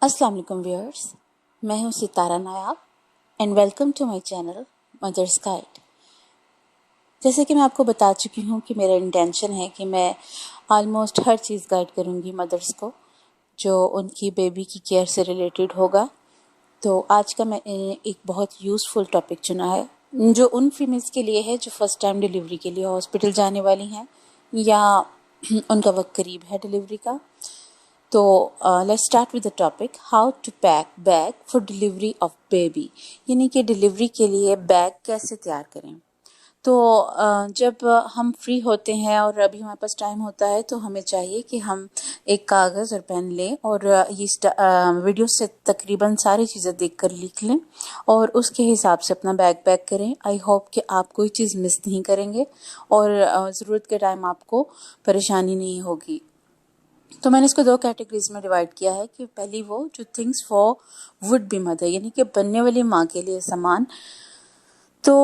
अस्सलाम वालेकुम व्यूअर्स, मैं हूं Sitara Nayab and welcome to my channel mother's guide. जैसे कि मैं आपको बता चुकी हूं कि मेरा इंटेंशन है कि मैं ऑलमोस्ट हर चीज़ गाइड करूंगी मदर्स को जो उनकी बेबी की केयर से रिलेटेड होगा। तो आज का मैं एक बहुत यूज़फुल टॉपिक चुना है जो उन फीमेल्स के लिए है जो फर्स्ट टाइम डिलीवरी के लिए हॉस्पिटल जाने वाली हैं या उनका वक्त करीब है डिलीवरी का। तो let's start with the topic how to pack bag for delivery of baby, यानी कि डिलीवरी के लिए बैग कैसे तैयार करें। तो जब हम फ्री होते हैं और अभी हमारे पास टाइम होता है तो हमें चाहिए कि हम एक कागज़ और पेन लें और ये वीडियो से तकरीबन सारी चीज़ें देखकर लिख लें और उसके हिसाब से अपना बैग पैक करें। आई होप कि आप कोई चीज़ मिस नहीं करेंगे और ज़रूरत के टाइम आपको परेशानी नहीं होगी। तो मैंने इसको 2 कैटेगरीज में डिवाइड किया है कि पहली वो जो things for would be mother, यानी कि बनने वाली माँ के लिए सामान। तो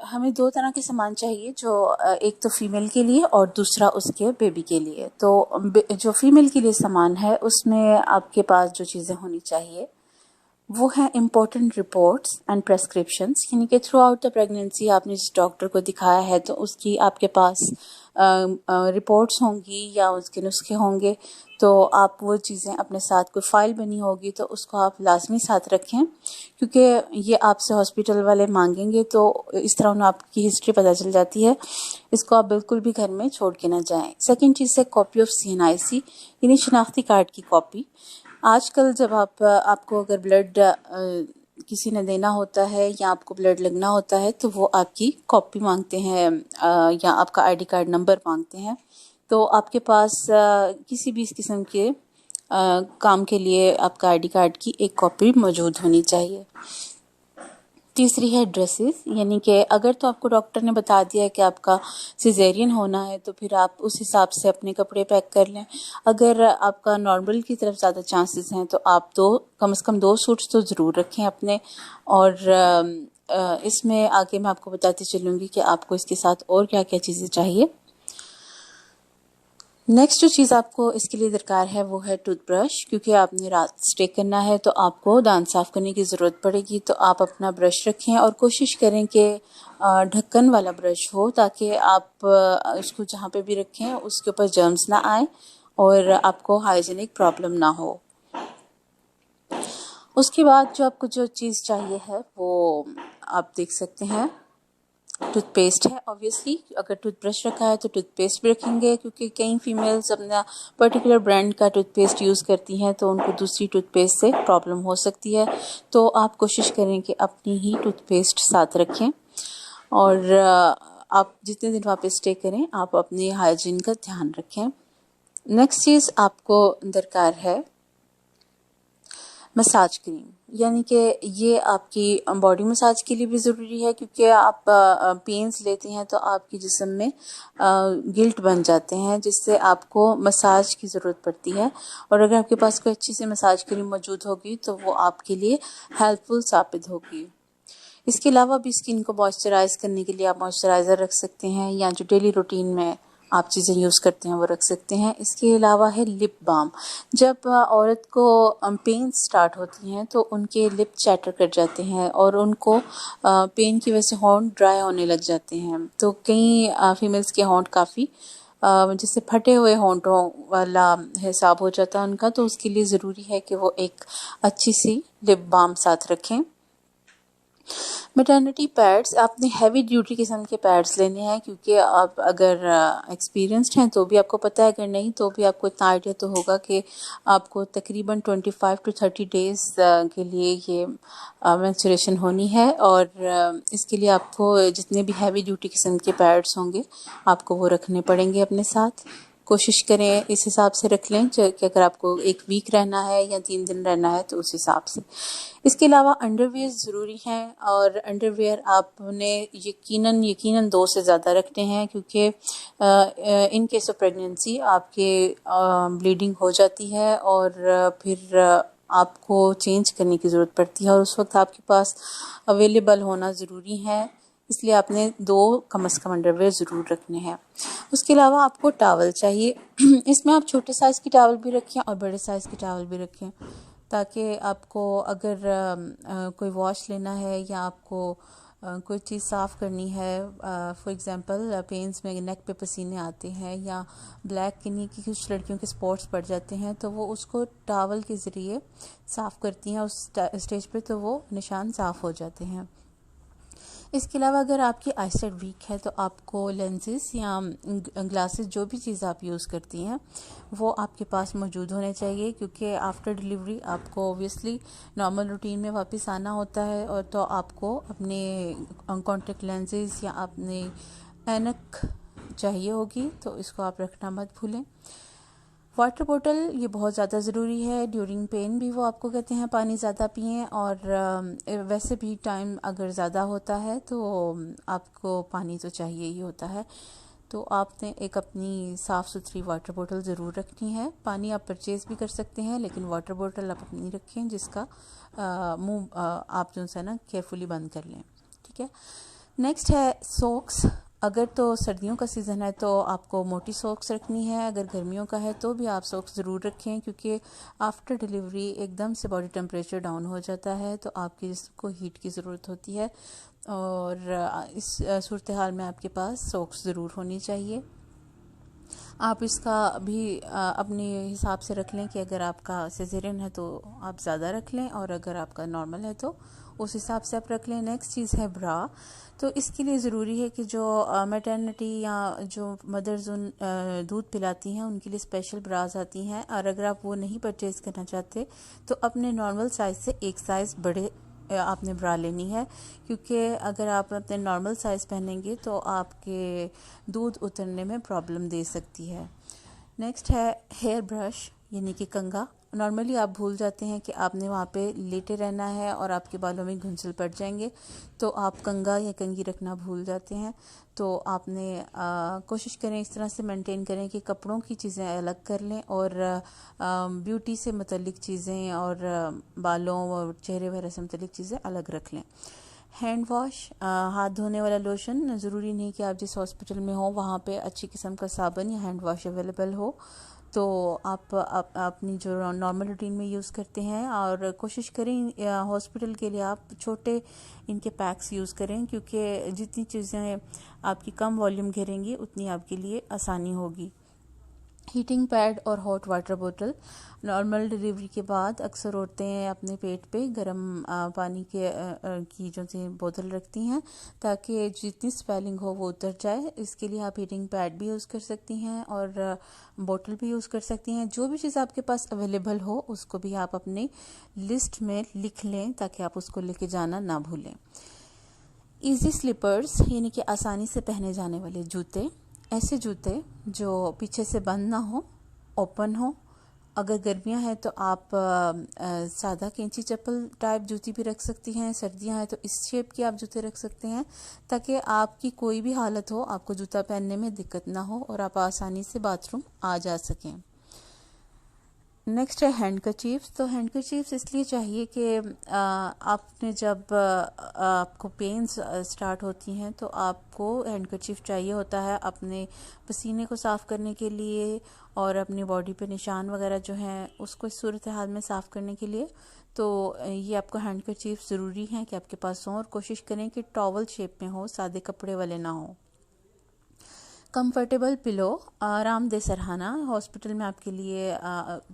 हमें 2 तरह के सामान चाहिए, जो एक तो फीमेल के लिए और दूसरा उसके बेबी के लिए। तो जो फीमेल के लिए सामान है उसमें आपके पास जो चीज़ें होनी चाहिए वो है इम्पोर्टेंट रिपोर्ट्स एंड प्रेस्क्रिप्शंस, यानी कि थ्रू आउट द प्रेगनेंसी आपने जिस डॉक्टर को दिखाया है तो उसकी आपके पास रिपोर्ट्स होंगी या उसके नुस्खे होंगे। तो आप वो चीज़ें अपने साथ, कोई फ़ाइल बनी होगी तो उसको आप लाजमी साथ रखें, क्योंकि ये आपसे हॉस्पिटल वाले मांगेंगे तो इस तरह उन्हें आपकी हिस्ट्री पता चल जाती है। इसको आप बिल्कुल भी घर में छोड़ के ना जाएं। सेकंड चीज़ है कॉपी ऑफ CNIC, यानी शनाख्ती कार्ड की कॉपी। आजकल जब आपको अगर ब्लड किसी ने देना होता है या आपको ब्लड लगना होता है तो वो आपकी कॉपी मांगते हैं या आपका ID कार्ड नंबर मांगते हैं। तो आपके पास किसी भी इस किस्म के काम के लिए आपका ID कार्ड की एक कॉपी मौजूद होनी चाहिए। तीसरी है ड्रेसेस, यानी कि अगर तो आपको डॉक्टर ने बता दिया है कि आपका सिजेरियन होना है तो फिर आप उस हिसाब से अपने कपड़े पैक कर लें। अगर आपका नॉर्मल की तरफ ज़्यादा चांसेस हैं तो आप कम से कम 2 सूट्स तो ज़रूर रखें अपने। और इसमें आगे मैं आपको बताती चलूँगी कि आपको इसके साथ और क्या क्या चीज़ें चाहिए। नेक्स्ट जो चीज़ आपको इसके लिए दरकार है वो है टूथब्रश, क्योंकि आपने रात स्टे करना है तो आपको दांत साफ़ करने की ज़रूरत पड़ेगी। तो आप अपना ब्रश रखें और कोशिश करें कि ढक्कन वाला ब्रश हो, ताकि आप उसको जहाँ पे भी रखें उसके ऊपर जर्म्स ना आए और आपको हाइजीनिक प्रॉब्लम ना हो। उसके बाद जो आपको जो चीज़ चाहिए है वो आप देख सकते हैं, टूथपेस्ट है। ऑब्वियसली अगर टूथब्रश रखा है तो टूथपेस्ट भी रखेंगे, क्योंकि कई फीमेल्स अपना पर्टिकुलर ब्रांड का टूथपेस्ट यूज़ करती हैं तो उनको दूसरी टूथपेस्ट से प्रॉब्लम हो सकती है। तो आप कोशिश करें कि अपनी ही टूथपेस्ट साथ रखें और आप जितने दिन वहाँ पे स्टे करें आप अपने हाइजीन का ध्यान रखें। नेक्स्ट चीज़ आपको दरकार है मसाज क्रीम, यानी कि ये आपकी बॉडी मसाज के लिए भी ज़रूरी है, क्योंकि आप पेन्स लेते हैं तो आपके जिस्म में गिल्ट बन जाते हैं जिससे आपको मसाज की ज़रूरत पड़ती है। और अगर आपके पास कोई अच्छी सी मसाज क्रीम मौजूद होगी तो वो आपके लिए हेल्पफुल साबित होगी। इसके अलावा भी स्किन को मॉइस्चराइज करने के लिए आप मॉइस्चराइज़र रख सकते हैं या जो डेली रूटीन में आप चीज़ें यूज़ करते हैं वो रख सकते हैं। इसके अलावा है लिप बाम। जब औरत को पेन स्टार्ट होती हैं तो उनके लिप चैटर कर जाते हैं और उनको पेन की वजह से होंठ ड्राई होने लग जाते हैं। तो कई फीमेल्स के होंठ काफ़ी जैसे फटे हुए होंठों वाला हिसाब हो जाता है उनका, तो उसके लिए ज़रूरी है कि वो एक अच्छी सी लिप बाम साथ रखें। मैटरनिटी पैड्स, आपने हैवी ड्यूटी किस्म के पैड्स लेने हैं, क्योंकि आप अगर एक्सपीरियंस्ड हैं तो भी आपको पता है, अगर नहीं तो भी आपको इतना आइडिया तो होगा कि आपको तकरीबन 25 to 30 डेज़ के लिए ये मेंस्ट्रुएशन होनी है। और इसके लिए आपको जितने भी हैवी ड्यूटी किस्म के पैड्स होंगे आपको वो रखने पड़ेंगे अपने साथ। कोशिश करें इस हिसाब से रख लें कि अगर आपको 1 वीक रहना है या 3 दिन रहना है तो उस हिसाब से। इसके अलावा अंडरवियर ज़रूरी हैं और अंडरवियर आपने यकीनन 2 से ज़्यादा रखने हैं, क्योंकि इन केस ऑफ प्रेगनेंसी आपके ब्लीडिंग हो जाती है और फिर आपको चेंज करने की ज़रूरत पड़ती है और उस वक्त आपके पास अवेलेबल होना ज़रूरी है इसलिए आपने 2 कम से कम अंडरवेयर ज़रूर रखने हैं। उसके अलावा आपको टॉवल चाहिए। इसमें आप छोटे साइज़ की टॉवल भी रखें और बड़े साइज़ की टॉवल भी रखें, ताकि आपको अगर कोई वॉश लेना है या आपको कोई चीज़ साफ़ करनी है, फॉर एग्ज़ाम्पल पेन्स में नेक पे पसीने आते हैं या ब्लैक किनी की कुछ लड़कियों के स्पॉट्स पड़ जाते हैं, तो वो उसको टॉवल के ज़रिए साफ़ करती हैं उस स्टेज पे, तो वो निशान साफ़ हो जाते हैं। इसके अलावा अगर आपकी आईसाइट वीक है तो आपको लेंसेज या ग्लासेस, जो भी चीज़ आप यूज़ करती हैं, वो आपके पास मौजूद होने चाहिए, क्योंकि आफ्टर डिलीवरी आपको ऑब्वियसली नॉर्मल रूटीन में वापस आना होता है, और तो आपको अपने कॉन्टेक्ट लेंसेज या अपने ऐनक चाहिए होगी, तो इसको आप रखना मत भूलें। वाटर बोतल ये बहुत ज़्यादा ज़रूरी है। ड्यूरिंग पेन भी वो आपको कहते हैं पानी ज़्यादा पिएं, और वैसे भी टाइम अगर ज़्यादा होता है तो आपको पानी तो चाहिए ही होता है। तो आपने एक अपनी साफ़ सुथरी वाटर बोतल ज़रूर रखनी है। पानी आप परचेज़ भी कर सकते हैं, लेकिन वाटर बोतल आप अपनी रखें जिसका मुंह आप जो है ना केयरफुली बंद कर लें, ठीक है। नेक्स्ट है सॉक्स। अगर तो सर्दियों का सीज़न है तो आपको मोटी सॉक्स रखनी है, अगर गर्मियों का है तो भी आप सॉक्स ज़रूर रखें, क्योंकि आफ्टर डिलीवरी एकदम से बॉडी टेम्परेचर डाउन हो जाता है, तो आपकी जिसको हीट की ज़रूरत होती है, और इस सूरत हाल में आपके पास सॉक्स ज़रूर होनी चाहिए। आप इसका भी अपने हिसाब से रख लें कि अगर आपका सिजेरियन है तो आप ज़्यादा रख लें, और अगर आपका नॉर्मल है तो उस हिसाब से आप रख लें। नेक्स्ट चीज़ है ब्रा। तो इसके लिए ज़रूरी है कि जो मैटरनिटी या जो मदर्स उन दूध पिलाती हैं उनके लिए स्पेशल ब्राज आती हैं, और अगर आप वो नहीं परचेज़ करना चाहते तो अपने नॉर्मल साइज़ से एक साइज़ बड़े आपने ब्रा लेनी है, क्योंकि अगर आप अपने नॉर्मल साइज़ पहनेंगे तो आपके दूध उतरने में प्रॉब्लम दे सकती है। नेक्स्ट है हेयर ब्रश यानी कि कंघा। नॉर्मली आप भूल जाते हैं कि आपने वहाँ पे लेटे रहना है और आपके बालों में घुंसल पड़ जाएंगे, तो आप कंघा या कंघी रखना भूल जाते हैं। तो आपने कोशिश करें इस तरह से मेंटेन करें कि कपड़ों की चीज़ें अलग कर लें, और ब्यूटी से मुतल्लिक चीज़ें और बालों और चेहरे वगैरह से मुतल्लिक चीज़ें अलग रख लें। हैंड वॉश, हाथ धोने वाला लोशन, ज़रूरी नहीं कि आप जिस हॉस्पिटल में हो वहाँ पे अच्छी किस्म का साबुन या हैंड वॉश अवेलेबल हो, तो आप अपनी जो नॉर्मल रूटीन में यूज़ करते हैं, और कोशिश करें हॉस्पिटल के लिए आप छोटे इनके पैक्स यूज़ करें, क्योंकि जितनी चीज़ें आपकी कम वॉल्यूम घेरेंगी उतनी आपके लिए आसानी होगी। हीटिंग पैड और हॉट वाटर बोतल। नॉर्मल डिलीवरी के बाद अक्सर औरतें अपने पेट पे गर्म पानी की जो बोतल रखती हैं, ताकि जितनी स्वेलिंग हो वो उतर जाए। इसके लिए आप हीटिंग पैड भी यूज़ कर सकती हैं और बोतल भी यूज़ कर सकती हैं। जो भी चीज़ आपके पास अवेलेबल हो उसको भी आप अपने लिस्ट में लिख लें, ताकि आप उसको लेके जाना ना भूलें। ईजी स्लीपर्स यानी कि आसानी से पहने जाने वाले जूते। ऐसे जूते जो पीछे से बंद ना हो, ओपन हो। अगर गर्मियां हैं तो आप सादा कैंची चप्पल टाइप जूती भी रख सकती हैं, सर्दियां हैं तो इस शेप की आप जूते रख सकते हैं, ताकि आपकी कोई भी हालत हो आपको जूता पहनने में दिक्कत ना हो और आप आसानी से बाथरूम आ जा सकें। नेक्स्ट है हैंडकरचीफ्स। तो हैंडकरचीफ्स इसलिए चाहिए कि आपने जब आपको पेन्स स्टार्ट होती हैं तो आपको हैंडकरचीफ चाहिए होता है अपने पसीने को साफ़ करने के लिए, और अपनी बॉडी पे निशान वगैरह जो हैं उसको इस सूरत हाल में साफ़ करने के लिए। तो ये आपको हैंडकरचीफ ज़रूरी है कि आपके पास हो, और कोशिश करें कि टॉवल शेप में हो, सादे कपड़े वाले ना हो। कंफर्टेबल पिलो, आरामदेह सरहाना। हॉस्पिटल में आपके लिए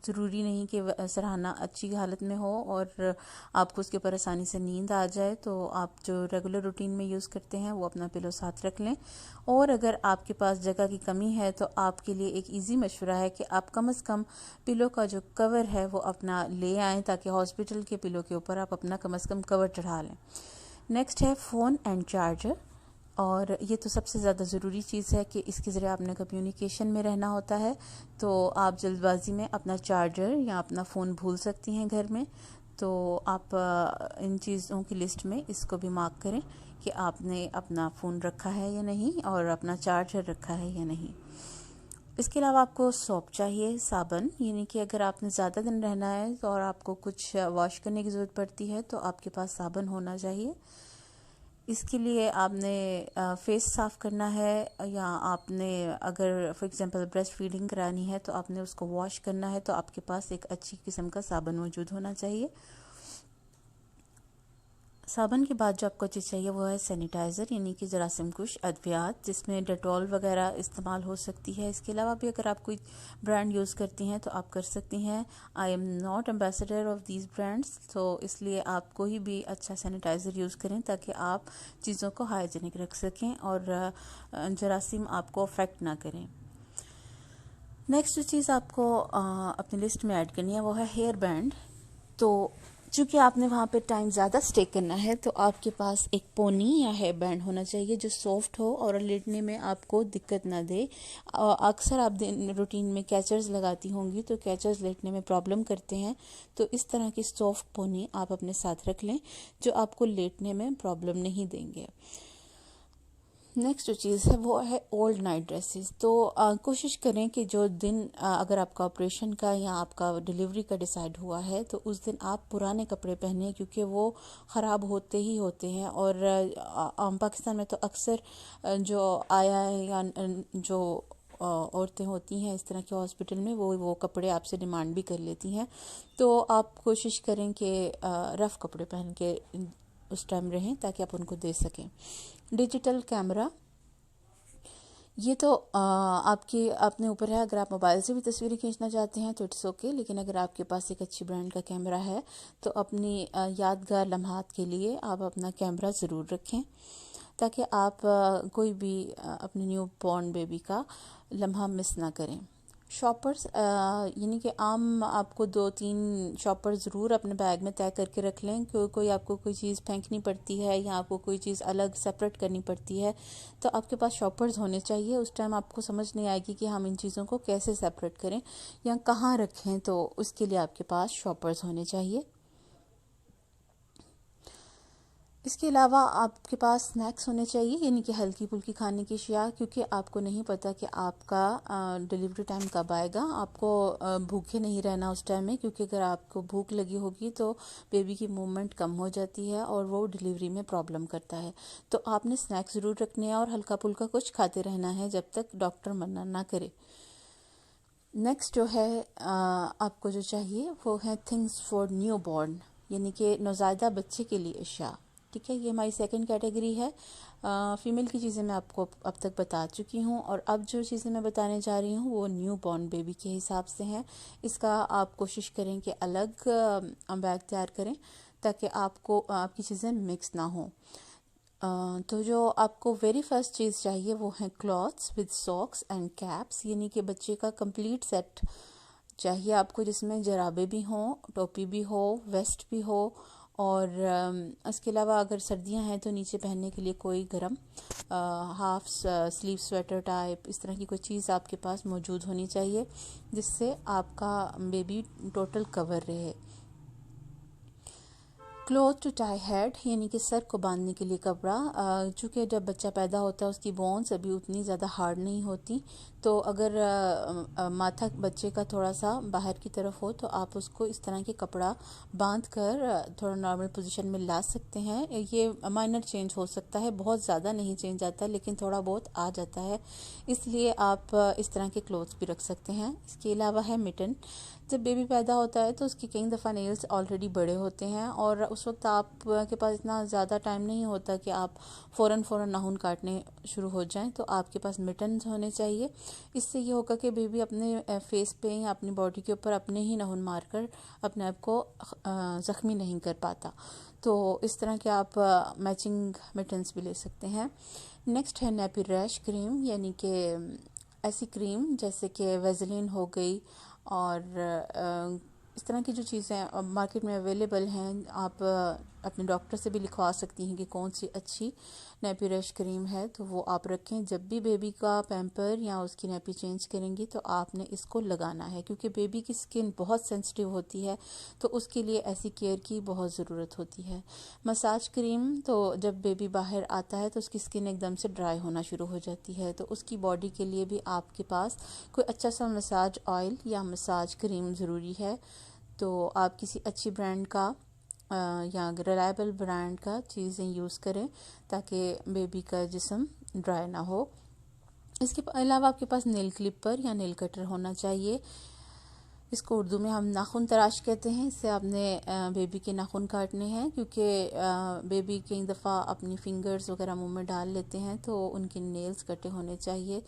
ज़रूरी नहीं कि सरहाना अच्छी हालत में हो और आपको उसके ऊपर आसानी से नींद आ जाए, तो आप जो रेगुलर रूटीन में यूज़ करते हैं वो अपना पिलो साथ रख लें। और अगर आपके पास जगह की कमी है तो आपके लिए एक इजी मशवरा है कि आप कम से कम पिलो का जो कवर है वो अपना ले आएँ, ताकि हॉस्पिटल के पिलो के ऊपर आप अपना कम से कम कवर चढ़ा लें। नेक्स्ट है फ़ोन एंड चार्जर। और ये तो सबसे ज़्यादा ज़रूरी चीज़ है कि इसके ज़रिए आपने कम्युनिकेशन में रहना होता है, तो आप जल्दबाजी में अपना चार्जर या अपना फ़ोन भूल सकती हैं घर में। तो आप इन चीज़ों की लिस्ट में इसको भी मार्क करें कि आपने अपना फ़ोन रखा है या नहीं, और अपना चार्जर रखा है या नहीं। इसके अलावा आपको सोप चाहिए, साबुन, यानी कि अगर आपने ज़्यादा दिन रहना है और आपको कुछ वॉश करने की ज़रूरत पड़ती है तो आपके पास साबुन होना चाहिए। इसके लिए आपने फेस साफ़ करना है, या आपने अगर फॉर एग्जांपल ब्रेस्ट फीडिंग करानी है तो आपने उसको वॉश करना है, तो आपके पास एक अच्छी किस्म का साबुन मौजूद होना चाहिए। साबुन के बाद जो आपको चीज़ चाहिए वो है सैनिटाइज़र, यानी कि जरासीम कुश अद्वियात, जिसमें डेटॉल वगैरह इस्तेमाल हो सकती है। इसके अलावा भी अगर आप कोई ब्रांड यूज़ करती हैं तो आप कर सकती हैं। I am not ambassador of these brands, तो इसलिए आप कोई भी अच्छा सैनिटाइज़र यूज़ करें ताकि आप चीज़ों को हाइजीनिक रख सकें और जरासीम आपको अफेक्ट ना करें। नेक्स्ट जो चीज़ आपको अपनी लिस्ट में ऐड करनी है वो है हेयर बैंड। तो चूंकि आपने वहाँ पे टाइम ज़्यादा स्टे करना है तो आपके पास एक पोनी या हेयर बैंड होना चाहिए जो सॉफ्ट हो और लेटने में आपको दिक्कत ना दे। अक्सर आप रूटीन में कैचर्स लगाती होंगी तो कैचर्स लेटने में प्रॉब्लम करते हैं, तो इस तरह की सॉफ्ट पोनी आप अपने साथ रख लें जो आपको लेटने में प्रॉब्लम नहीं देंगे। नेक्स्ट जो चीज़ है वो है ओल्ड नाइट ड्रेसेस। तो कोशिश करें कि जो दिन अगर आपका ऑपरेशन का या आपका डिलीवरी का डिसाइड हुआ है तो उस दिन आप पुराने कपड़े पहने, क्योंकि वो ख़राब होते ही होते हैं। और पाकिस्तान में तो अक्सर जो आया है या जो औरतें होती हैं इस तरह के हॉस्पिटल में, वो कपड़े आपसे डिमांड भी कर लेती हैं। तो आप कोशिश करें कि रफ़ कपड़े पहन के उस टाइम रहें ताकि आप उनको दे सकें। डिजिटल कैमरा, ये तो आपके अपने ऊपर है। अगर आप मोबाइल से भी तस्वीरें खींचना चाहते हैं तो इट्स ओके, लेकिन अगर आपके पास एक अच्छी ब्रांड का कैमरा है तो अपनी यादगार लम्हात के लिए आप अपना कैमरा ज़रूर रखें ताकि आप कोई भी अपने न्यू बॉर्न बेबी का लम्हा मिस ना करें। शॉपर्स, यानी कि आम आपको 2-3 शॉपर ज़रूर अपने बैग में तय करके रख लें। कोई आपको कोई चीज़ फेंकनी पड़ती है या आपको कोई चीज़ अलग सेपरेट करनी पड़ती है तो आपके पास शॉपर्स होने चाहिए। उस टाइम आपको समझ नहीं आएगी कि हम इन चीज़ों को कैसे सेपरेट करें या कहाँ रखें, तो उसके लिए आपके पास शॉपर्स होने चाहिए। इसके अलावा आपके पास स्नैक्स होने चाहिए, यानी कि हल्की फुल्की खाने की अशिया, क्योंकि आपको नहीं पता कि आपका डिलीवरी टाइम कब आएगा। आपको भूखे नहीं रहना उस टाइम में, क्योंकि अगर आपको भूख लगी होगी तो बेबी की मूवमेंट कम हो जाती है और वो डिलीवरी में प्रॉब्लम करता है। तो आपने स्नैक्स ज़रूर रखने हैं और हल्का फुल्का कुछ खाते रहना है जब तक डॉक्टर मना ना करे। नेक्स्ट जो है आपको जो चाहिए वो है थिंग्स फॉर न्यू बॉर्न, यानी कि नौज़ायदा बच्चे के लिए अशिया। ठीक है, ये हमारी सेकंड कैटेगरी है। फ़ीमेल की चीज़ें मैं आपको अब तक बता चुकी हूँ और अब जो चीज़ें मैं बताने जा रही हूँ वो न्यू बॉर्न बेबी के हिसाब से हैं। इसका आप कोशिश करें कि अलग बैग तैयार करें ताकि आपकी चीज़ें मिक्स ना हों। तो जो आपको वेरी फर्स्ट चीज़ चाहिए वो है clothes with socks and caps, यानी कि बच्चे का कंप्लीट सेट चाहिए आपको, जिसमें जराबे भी हों, टोपी भी हो, वेस्ट भी हो और इसके अलावा अगर सर्दियां हैं तो नीचे पहनने के लिए कोई गर्म हाफ स्लीव स्वेटर टाइप इस तरह की कोई चीज़ आपके पास मौजूद होनी चाहिए जिससे आपका बेबी टोटल कवर रहे। क्लोथ टू टाई हेड, यानी कि सर को बांधने के लिए कपड़ा। चूँकि जब बच्चा पैदा होता है उसकी बोन्स अभी उतनी ज़्यादा हार्ड नहीं होती, तो अगर माथा बच्चे का थोड़ा सा बाहर की तरफ हो तो आप उसको इस तरह के कपड़ा बांध कर थोड़ा नॉर्मल पोजीशन में ला सकते हैं। ये माइनर चेंज हो सकता है, बहुत ज़्यादा नहीं चेंज आता लेकिन थोड़ा बहुत आ जाता है, इसलिए आप इस तरह के क्लोथ्स भी रख सकते हैं। इसके अलावा है मिटन। जब बेबी पैदा होता है तो उसके कई दफ़ा नेल्स ऑलरेडी बड़े होते हैं और उस वक्त आपके पास इतना ज़्यादा टाइम नहीं होता कि आप फ़ौरन नाखून काटने शुरू हो जाएं, तो आपके पास मिटन्स होने चाहिए। इससे ये होगा कि बेबी अपने फेस पे या अपनी बॉडी के ऊपर अपने ही नाखून मारकर अपने आप को ज़ख्मी नहीं कर पाता। तो इस तरह के आप मैचिंग मिटन्स भी ले सकते हैं। नेक्स्ट है नैपी रैश क्रीम, यानी कि ऐसी क्रीम जैसे कि वेज़लिन हो गई और इस तरह की जो चीज़ें मार्केट में अवेलेबल हैं, आप अपने डॉक्टर से भी लिखवा सकती हैं कि कौन सी अच्छी नैपी रैश क्रीम है, तो वो आप रखें। जब भी बेबी का पैम्पर या उसकी नैपी चेंज करेंगी तो आपने इसको लगाना है, क्योंकि बेबी की स्किन बहुत सेंसिटिव होती है तो उसके लिए ऐसी केयर की बहुत ज़रूरत होती है। मसाज क्रीम, तो जब बेबी बाहर आता है तो उसकी स्किन एकदम से ड्राई होना शुरू हो जाती है, तो उसकी बॉडी के लिए भी आपके पास कोई अच्छा सा मसाज ऑयल या मसाज क्रीम ज़रूरी है। तो आप किसी अच्छी ब्रांड का या रिलायबल ब्रांड का चीज़ें यूज़ करें ताकि बेबी का जिस्म ड्राई ना हो। इसके अलावा आपके पास नेल क्लिपर या नेल कटर होना चाहिए। इसको उर्दू में हम नाखून तराश कहते हैं। इससे आपने बेबी के नाखून काटने हैं, क्योंकि बेबी कई दफ़ा अपनी फिंगर्स वगैरह मुंह में डाल लेते हैं, तो उनके नेल्स कटे होने चाहिए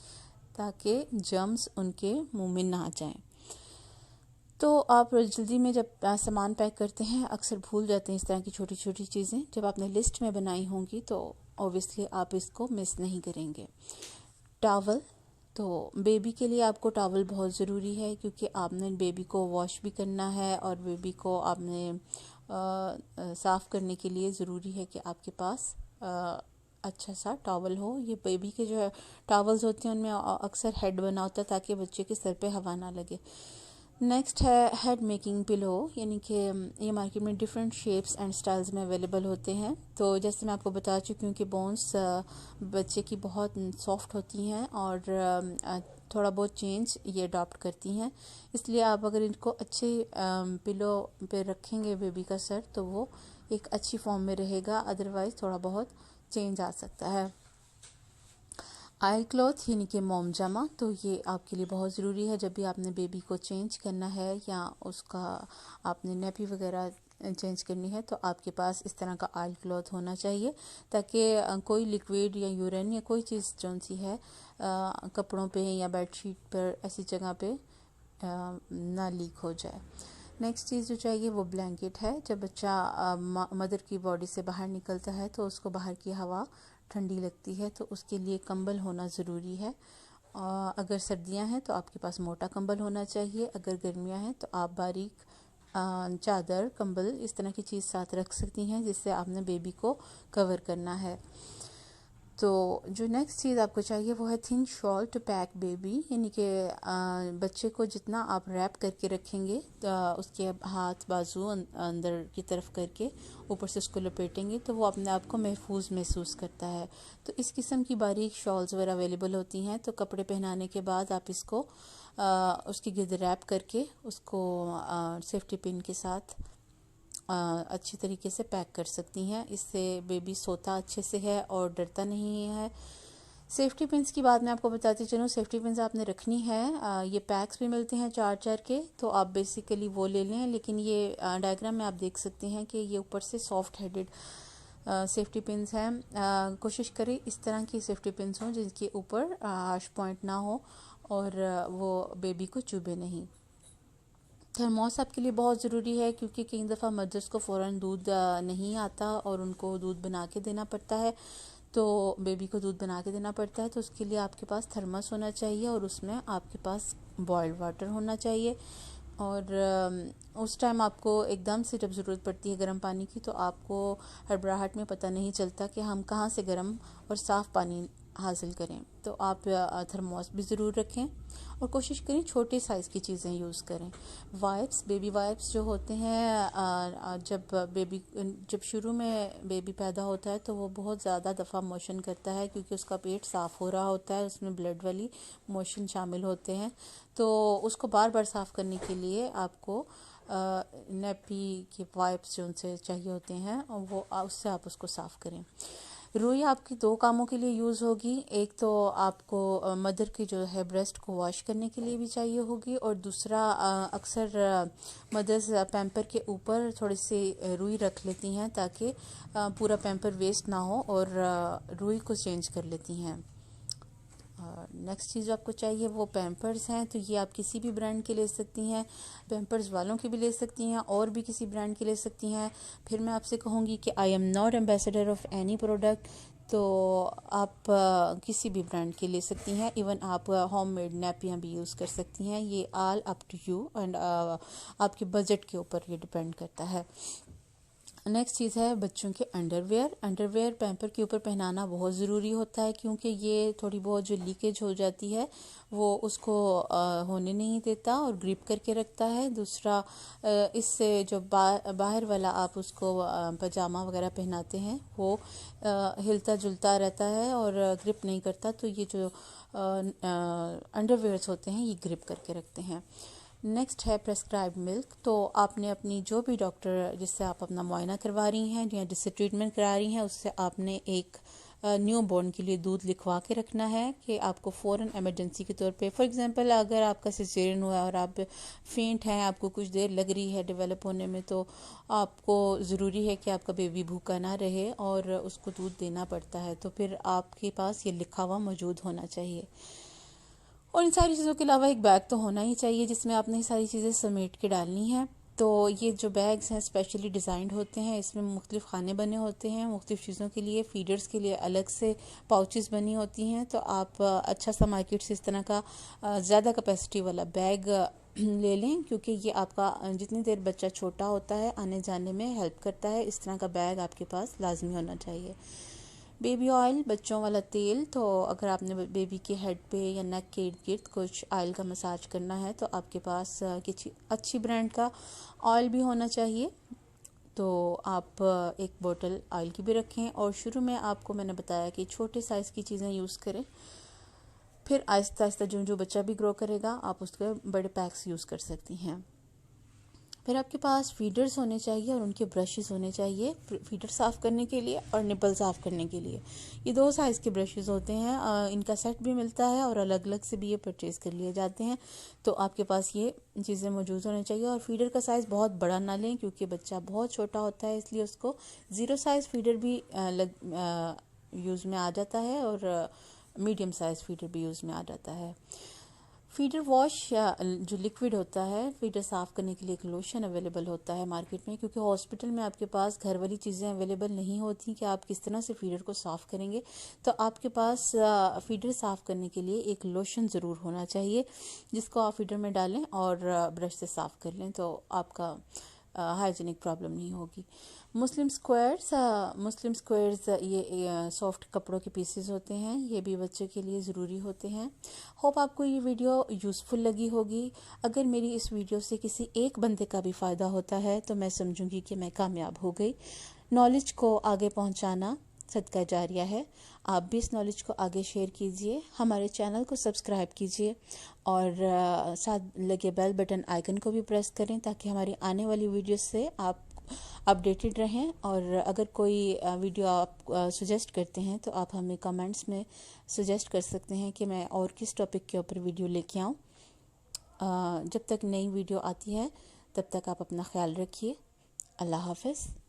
ताकि जर्म्स उनके मुंह में ना जाएं। तो आप जल्दी में जब सामान पैक करते हैं अक्सर भूल जाते हैं इस तरह की छोटी छोटी चीज़ें। जब आपने लिस्ट में बनाई होंगी तो ऑब्वियसली आप इसको मिस नहीं करेंगे। टॉवल, तो बेबी के लिए आपको टॉवल बहुत ज़रूरी है, क्योंकि आपने बेबी को वॉश भी करना है और बेबी को आपने साफ़ करने के लिए ज़रूरी है कि आपके पास अच्छा सा टॉवल हो। ये बेबी के जो टॉवल्स होते हैं उनमें अक्सर हेड बना होता है ताकि बच्चे के सर पे हवा ना लगे। नेक्स्ट है हेड मेकिंग पिलो, यानी कि ये मार्केट में डिफरेंट शेप्स एंड स्टाइल्स में अवेलेबल होते हैं। तो जैसे मैं आपको बता चुकी हूँ कि बोन्स बच्चे की बहुत सॉफ्ट होती हैं और थोड़ा बहुत चेंज ये अडॉप्ट करती हैं, इसलिए आप अगर इनको अच्छे पिलो पे रखेंगे बेबी का सर तो वो एक अच्छी फॉर्म में रहेगा, अदरवाइज थोड़ा बहुत चेंज आ सकता है। आई क्लॉथ यानी कि मोम जामा, तो ये आपके लिए बहुत ज़रूरी है जब भी आपने बेबी को चेंज करना है या उसका आपने नैपी वगैरह चेंज करनी है, तो आपके पास इस तरह का आई क्लॉथ होना चाहिए ताकि कोई लिक्विड या यूरिन या कोई चीज़ जौन सी है कपड़ों पे या बेडशीट पर ऐसी जगह पे ना लीक हो जाए। नेक्स्ट चीज़ जो चाहिए वो ब्लैंकेट है। जब बच्चा मदर की बॉडी से बाहर निकलता है तो उसको बाहर की हवा ठंडी लगती है, तो उसके लिए कंबल होना ज़रूरी है। अगर सर्दियां हैं तो आपके पास मोटा कंबल होना चाहिए, अगर गर्मियां हैं तो आप बारीक चादर कंबल इस तरह की चीज़ साथ रख सकती हैं जिससे आपने बेबी को कवर करना है। तो जो नेक्स्ट चीज़ आपको चाहिए वो है thin shawl to pack baby, यानी कि बच्चे को जितना आप रैप करके रखेंगे उसके हाथ बाजू अंदर की तरफ करके ऊपर से उसको लपेटेंगे तो वो अपने आप को महफूज महसूस करता है। तो इस किस्म की बारीक शॉल्स वगैरह अवेलेबल होती हैं, तो कपड़े पहनाने के बाद आप इसको उसकी गिर्द रैप करके उसको सेफ्टी पिन के साथ अच्छी तरीके से पैक कर सकती हैं। इससे बेबी सोता अच्छे से है और डरता नहीं है। सेफ्टी पिन्स की बात मैं आपको बताती चलूँ। सेफ्टी पिन्स आपने रखनी है, ये पैक्स भी मिलते हैं 4-4 के, तो आप बेसिकली वो ले लें। लेकिन ये डायग्राम में आप देख सकते हैं कि ये ऊपर से सॉफ्ट हेडेड सेफ्टी पिन्स हैं। कोशिश करें इस तरह की सेफ्टी पिन्स हों जिनके ऊपर हार्श पॉइंट ना हो और वो बेबी को चुभे नहीं। थर्मोस आपके लिए बहुत ज़रूरी है, क्योंकि कई दफ़ा मदर्स को फ़ौरन दूध नहीं आता और उनको दूध बना के देना पड़ता है, तो बेबी को दूध बना के देना पड़ता है, तो उसके लिए आपके पास थर्मस होना चाहिए और उसमें आपके पास बॉइल्ड वाटर होना चाहिए। और उस टाइम आपको एकदम से जब ज़रूरत पड़ती है गर्म पानी की, तो आपको हड़बड़ाहट में पता नहीं चलता कि हम कहाँ से गर्म और साफ़ पानी हासिल करें। तो आप थर्मोस भी ज़रूर रखें और कोशिश करें छोटे साइज़ की चीज़ें यूज़ करें। वाइप्स, बेबी वाइप्स जो होते हैं, जब शुरू में बेबी पैदा होता है तो वो बहुत ज़्यादा दफ़ा मोशन करता है, क्योंकि उसका पेट साफ़ हो रहा होता है, उसमें ब्लड वाली मोशन शामिल होते हैं। तो उसको बार बार साफ़ करने के लिए आपको नेपी के वाइप्स जो उनसे चाहिए होते हैं वो उससे आप उसको साफ़ करें। रुई आपकी 2 कामों के लिए यूज़ होगी। एक तो आपको मदर की जो है ब्रेस्ट को वॉश करने के लिए भी चाहिए होगी, और दूसरा अक्सर मदर्स पैम्पर के ऊपर थोड़ी सी रुई रख लेती हैं ताकि पूरा पैम्पर वेस्ट ना हो, और रुई को चेंज कर लेती हैं। नेक्स्ट चीज़ जो आपको चाहिए वो पैम्पर्स हैं। तो ये आप किसी भी ब्रांड के ले सकती हैं, पैम्पर्स वालों की भी ले सकती हैं और भी किसी ब्रांड के ले सकती हैं। फिर मैं आपसे कहूँगी कि I am not ambassador of any product, तो आप किसी भी ब्रांड के ले सकती हैं। इवन आप होम मेड नैपियाँ भी यूज़ कर सकती हैं। ये all up to you and आपके बजट के ऊपर ये डिपेंड करता है। नेक्स्ट चीज़ है बच्चों के अंडरवेयर पैम्पर के ऊपर पहनाना बहुत ज़रूरी होता है, क्योंकि ये थोड़ी बहुत जो लीकेज हो जाती है वो उसको होने नहीं देता और ग्रिप करके रखता है। दूसरा, इससे जो बाहर वाला आप उसको पजामा वगैरह पहनाते हैं वो हिलता जुलता रहता है और ग्रिप नहीं करता, तो ये जो अंडरवेयर्स होते हैं ये ग्रिप करके रखते हैं। नेक्स्ट है प्रेस्क्राइब्ड मिल्क। तो आपने अपनी जो भी डॉक्टर जिससे आप अपना मुआयना करवा रही हैं या जिससे ट्रीटमेंट करा रही हैं उससे आपने एक न्यू बॉर्न के लिए दूध लिखवा के रखना है कि आपको फ़ौरन इमरजेंसी के तौर पे, फॉर एग्जांपल अगर आपका सिजेरियन हुआ और आप फेंट हैं, आपको कुछ देर लग रही है डेवलप होने में, तो आपको ज़रूरी है कि आपका बेबी भूखा ना रहे और उसको दूध देना पड़ता है, तो फिर आपके पास ये लिखा हुआ मौजूद होना चाहिए। और इन सारी चीज़ों के अलावा एक बैग तो होना ही चाहिए जिसमें आपने ये सारी चीज़ें समेट के डालनी है। तो ये जो बैग्स हैं स्पेशली डिज़ाइंड होते हैं, इसमें मुख्तलिफ खाने बने होते हैं मुख्तलिफ चीज़ों के लिए। फीडर्स के लिए अलग से पाउचेस बनी होती हैं। तो आप अच्छा सा मार्केट से इस तरह का ज़्यादा कैपेसिटी वाला बैग ले लें, क्योंकि ये आपका जितनी देर बच्चा छोटा होता है आने जाने में हेल्प करता है। इस तरह का बैग आपके पास लाजमी होना चाहिए। बेबी ऑयल, बच्चों वाला तेल, तो अगर आपने बेबी के हेड पे या नेक के इर्द गिर्द कुछ ऑयल का मसाज करना है तो आपके पास किसी अच्छी ब्रांड का ऑयल भी होना चाहिए। तो आप एक बोतल ऑयल की भी रखें। और शुरू में आपको मैंने बताया कि छोटे साइज़ की चीज़ें यूज़ करें, फिर आहिस्ता आहिस्ता जो जो बच्चा भी ग्रो करेगा आप उसके बड़े पैक्स यूज़ कर सकती हैं। फिर आपके पास फीडर्स होने चाहिए और उनके ब्रशेस होने चाहिए, फीडर साफ़ करने के लिए और निपल साफ़ करने के लिए। ये 2 साइज़ के ब्रशेस होते हैं, इनका सेट भी मिलता है और अलग अलग से भी ये परचेज़ कर लिए जाते हैं। तो आपके पास ये चीज़ें मौजूद होनी चाहिए। और फीडर का साइज़ बहुत बड़ा ना लें क्योंकि बच्चा बहुत छोटा होता है, इसलिए उसको 0 साइज़ फीडर भी यूज़ में आ जाता है और मीडियम साइज़ फीडर भी यूज़ में आ जाता है। फीडर वॉश या जो लिक्विड होता है फीडर साफ़ करने के लिए एक लोशन अवेलेबल होता है मार्केट में, क्योंकि हॉस्पिटल में आपके पास घर वाली चीज़ें अवेलेबल नहीं होती कि आप किस तरह से फीडर को साफ़ करेंगे। तो आपके पास फीडर साफ़ करने के लिए एक लोशन ज़रूर होना चाहिए जिसको आप फीडर में डालें और ब्रश से साफ़ कर लें, तो आपका हाइजीनिक प्रॉब्लम नहीं होगी। मुस्लिम स्क्वायर्स ये सॉफ्ट कपड़ों के पीसेस होते हैं, ये भी बच्चे के लिए ज़रूरी होते हैं। होप आपको ये वीडियो यूज़फुल लगी होगी। अगर मेरी इस वीडियो से किसी एक बंदे का भी फ़ायदा होता है तो मैं समझूंगी कि मैं कामयाब हो गई। नॉलेज को आगे पहुंचाना सदका जारिया है। आप भी इस नॉलेज को आगे शेयर कीजिए, हमारे चैनल को सब्सक्राइब कीजिए और साथ लगे बेल बटन आइकन को भी प्रेस करें ताकि हमारी आने वाली वीडियो से आप अपडेटेड रहें। और अगर कोई वीडियो आप सजेस्ट करते हैं तो आप हमें कमेंट्स में सजेस्ट कर सकते हैं कि मैं और किस टॉपिक के ऊपर वीडियो लेके आऊँ। जब तक नई वीडियो आती है तब तक आप अपना ख्याल रखिए। अल्लाह हाफ़िज़।